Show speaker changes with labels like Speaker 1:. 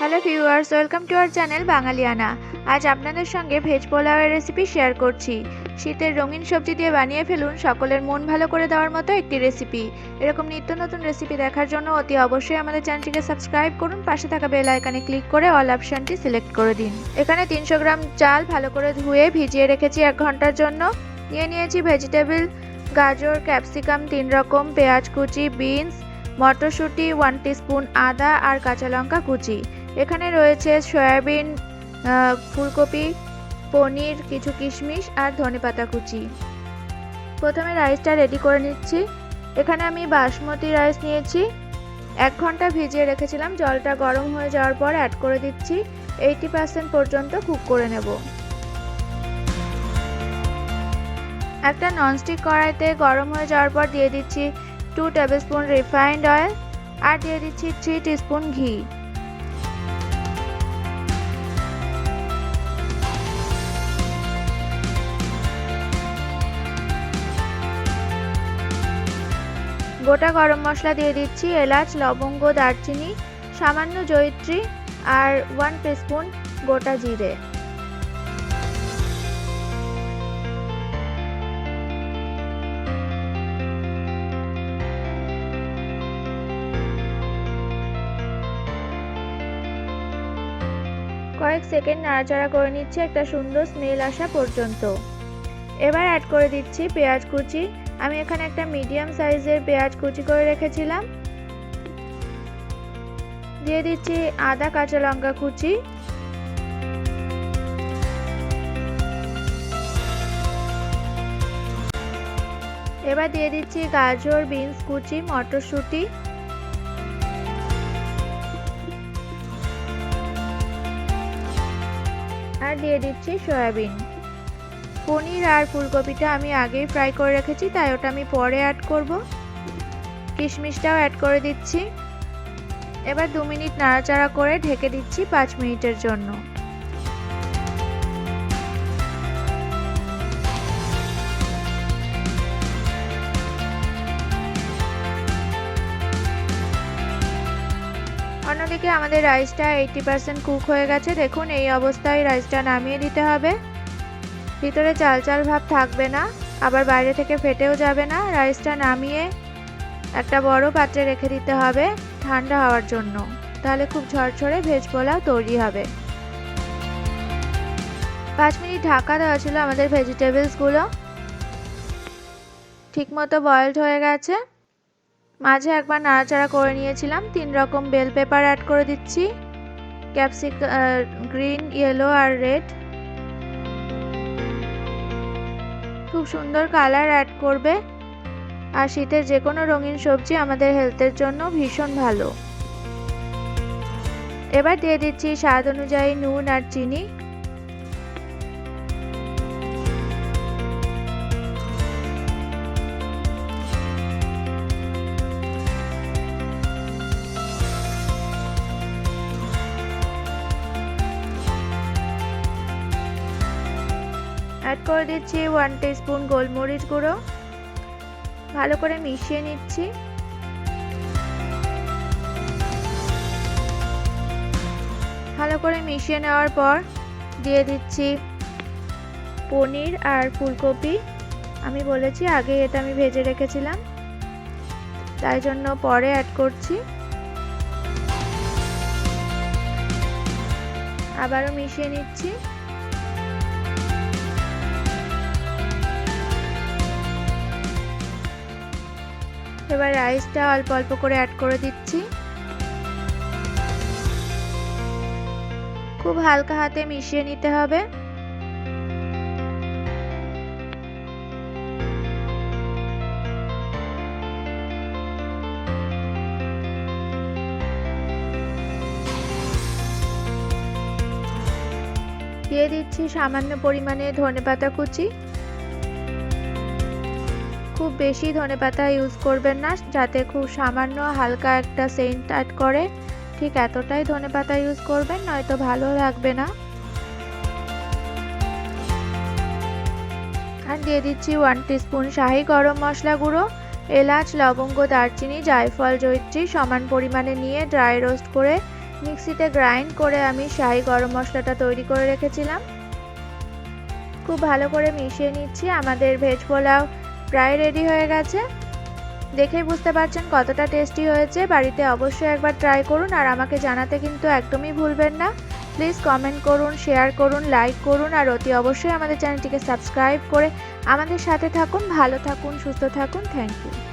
Speaker 1: Hello viewers, welcome to our channel Bangaliyana. আজ আপনাদের সঙ্গে ভেজ পোলাওয়ের রেসিপি শেয়ার করছি। শীতের রঙিন সবজি দিয়ে বানিয়ে ফেলুন সকলের মন ভালো করে দেওয়ার মতো একটি রেসিপি। এরকম নিত্য নতুন রেসিপি দেখার জন্য অতি অবশ্যই আমাদের চ্যানেলটিকে সাবস্ক্রাইব করুন, পাশে থাকা বেল আইকনে ক্লিক করে অল অপশনটি সিলেক্ট করে দিন। এখানে 300 গ্রাম চাল ভালো করে ধুয়ে ভিজিয়ে রেখেছি 1 ঘন্টার জন্য। নিয়েছি ভেজিটেবল, গাজর, ক্যাপসিকাম 3 রকম, পেঁয়াজ কুচি, বিনস, মটরশুঁটি, 1 টিস্পুন আদা আর কাঁচা লঙ্কা কুচি। এখানে রয়েছে সয়াবিন, ফুলকপি, পনির, কিছু কিশমিশ আর ধনেপাতা কুচি। প্রথমে রাইসটা রেডি করে নিচ্ছি। এখানে আমি বাসমতি রাইস নিয়েছি, 1 ঘন্টা ভিজিয়ে রেখেছিলাম। জলটা গরম হয়ে যাওয়ার পর অ্যাড করে দিচ্ছি। 80% পর্যন্ত কুক করে নেব। একটা ননস্টিক কড়াইতে গরম হয়ে যাওয়ার পর দিয়ে দিচ্ছি 2 টেবিলস্পুন রিফাইন্ড অয়েল আর দিয়ে দিচ্ছি 3 টিস্পুন ঘি। গোটা গরম মশলা দিয়ে দিচ্ছি, এলাচ, লবঙ্গ, দারচিনি, সামান্য জয়িত্রী আর 1 টিস্পুন গোটা জিরে। কয়েক সেকেন্ড নাড়াচাড়া করে নিচ্ছি একটা সুন্দর স্মেল আসা পর্যন্ত। এবার অ্যাড করে দিচ্ছি পেঁয়াজ কুচি। আমি এখানে একটা মিডিয়াম সাইজের পেঁয়াজ কুচি করে রেখেছিলাম। দিয়ে দিচ্ছি আদা, কাঁচা লঙ্কা কুচি। এবার দিয়ে দিচ্ছি গাজর, বিনস কুচি, মটরশুঁটি। আর দিয়ে দিচ্ছি সয়াবিন। পনির আর ফুলকপিটা আমি আগেই ফ্রাই করে রেখেছি, তাই ওটা আমি পরে অ্যাড করব। কিশমিশটাও অ্যাড করে দিচ্ছি। এবার 2 মিনিট নাড়াচাড়া করে ঢেকে দিচ্ছি 5 মিনিটের জন্য। অন্যদিকে আমাদের রাইসটা 80% কুক হয়ে গেছে। দেখুন, এই অবস্থায় রাইসটা নামিয়ে দিতে হবে। ভিতরে চাল চাল ভাব থাকবে না, আবার বাইরে থেকে ফেটেও যাবে না। রাইসটা নামিয়ে একটা বড় পাত্রে রেখে দিতে হবে ঠান্ডা হওয়ার জন্য, তাহলে খুব ঝরঝরে ভেজ পোলাও তৈরি হবে। 5 মিনিট ঢাকা দেওয়া ছিল আমাদের ভেজিটেবলসগুলো। ঠিকমতো বয়েলড হয়ে গেছে। মাঝে একবার নাড়াচাড়া করে নিয়েছিলাম। 3 রকম বেল পেপার অ্যাড করে দিচ্ছি, ক্যাপসিকাম, গ্রিন, ইয়েলো আর রেড। খুব সুন্দর কালার অ্যাড করবে, আর শীতের যে কোনো রঙিন সবজি আমাদের হেলথের জন্য ভীষণ ভালো। এবার দিয়ে দিচ্ছি স্বাদ অনুযায়ী নুন আর চিনি। অ্যাড করে দিচ্ছি 1 টিস্পুন গোলমরিচ গুঁড়ো। ভালো করে মিশিয়ে নিচ্ছি। ভালো করে মিশিয়ে নেওয়ার পর দিয়ে দিচ্ছি পনির আর ফুলকপি। আমি বলেছি আগে এটা আমি ভেজে রেখেছিলাম, তাই জন্য পরে অ্যাড করছি। আবারও মিশিয়ে নিচ্ছি। এবার রাইসটা অল্প অল্প করে অ্যাড করে দিচ্ছি। খুব হালকা হাতে মিশিয়ে নিতে হবে। দিয়ে দিচ্ছি সামান্য পরিমাণে ধনেপাতা কুচি। খুব বেশি ধনেপাতা ইউজ করবেন না, যাতে খুব সামান্য হালকা একটা সেন্ট অ্যাড করে, ঠিক এতটাই ধনেপাতা ইউজ করবেন, নয়তো ভালো লাগবে না। আর দিয়ে দিচ্ছি 1 টিস্পুন শাহি গরম মশলা গুঁড়ো। এলাচ, লবঙ্গ, দারচিনি, জায়ফল, জয়িত্রী সমান পরিমাণে নিয়ে ড্রাই রোস্ট করে মিক্সিতে গ্রাইন্ড করে আমি শাহি গরম মশলাটা তৈরি করে রেখেছিলাম। খুব ভালো করে মিশিয়ে নিচ্ছি। আমাদের ভেজ পোলাও প্রায় রেডি হয়ে গেছে। দেখেই বুঝতে পারছেন কতটা টেস্টি হয়েছে। বাড়িতে অবশ্যই একবার ট্রাই করুন আর আমাকে জানাতে কিন্তু একদমই ভুলবেন না। প্লিজ কমেন্ট করুন, শেয়ার করুন, লাইক করুন আর অতি অবশ্যই আমাদের চ্যানেলটিকে সাবস্ক্রাইব করে আমাদের সাথে থাকুন। ভালো থাকুন, সুস্থ থাকুন। Thank you.